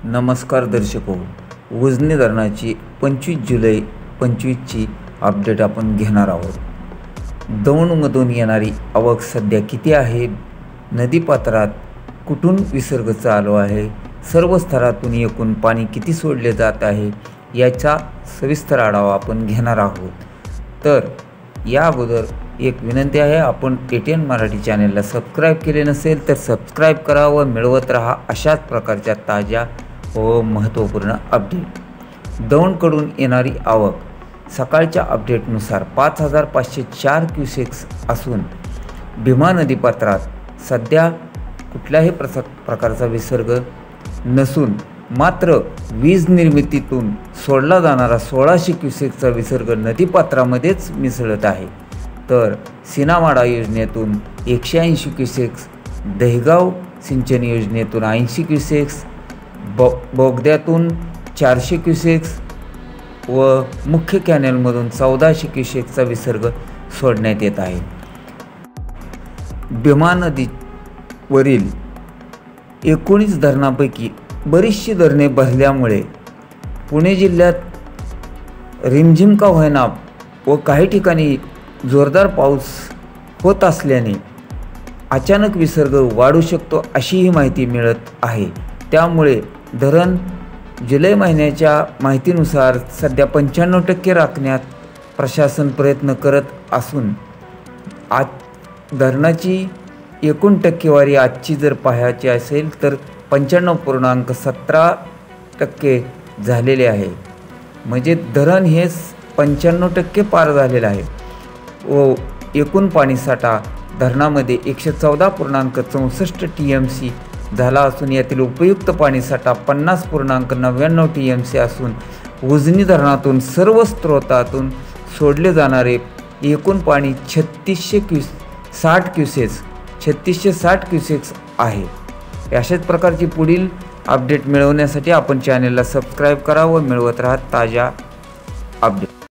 नमस्कार दर्शको, उजनी धरणाची 25 जुलै 25ची अपडेट आपण घेणार आहोत। दौंडमधून येणारी आवक सध्या किती आहे, नदीपात्रात कुठून विसर्ग चालू आहे, सर्व स्तरातून एकूण पाणी किती सोडले जात आहे याचा सविस्तर आढावा आपण घेणार आहोत। तर या अगोदर एक विनंती आहे, आपण ATN मराठी चॅनलला सबस्क्राईब केले नसेल तर सबस्क्राईब करा व मिळवत रहा अशाच प्रकारच्या ताज्या व महत्त्वपूर्ण अपडेट। दौंडकडून येणारी आवक सकाळच्या अपडेटनुसार 5504 क्युसेक्स असून भीमा नदीपात्रात सध्या कुठल्याही प्रकारचा विसर्ग नसून मात्र वीज निर्मितीतून सोडला जाणारा 1600 क्युसेक्सचा विसर्ग नदीपात्रामध्येच मिसळत आहे। तर सीनामाडा योजनेतून 180 क्युसेक्स, दहिगाव सिंचन योजनेतून 80 क्युसेक्स, बोगद्यातून 400 क्युसेक्स व मुख्य कॅनेलमधून 1400 क्युसेक्सचा विसर्ग सोडण्यात येत आहे। भीमा नदीवरील 19 धरणांपैकी बरीचशी धरणे भरल्यामुळे पुणे जिल्ह्यात रिमझिम का होईना व काही ठिकाणी जोरदार पाऊस होत असल्याने अचानक विसर्ग वाढू शकतो अशीही माहिती मिळत आहे। त्यामुळे धरण जुलै महिन्याच्या माहितीनुसार सध्या 95% राखण्यात प्रशासन प्रयत्न करत असून आज धरणाची एकूण टक्केवारी आजची जर पाहायची असेल तर 95.17% झालेले आहे। म्हणजे धरण हे 95% पार झालेलं आहे व एकूण पाणीसाठा धरणामध्ये 114.64 TMC झाला असून यातील उपयुक्त पाणीसाठा 50.99 TMC असून उजनी धरणातून सर्व स्रोतातून सोडले जाणारे एकूण पाणी 3660 क्युसेक्स आहे। अशाच प्रकारची पुढील अपडेट मिळवण्यासाठी आपण चॅनलला सबस्क्राईब करा व मिळवत राहा ताज्या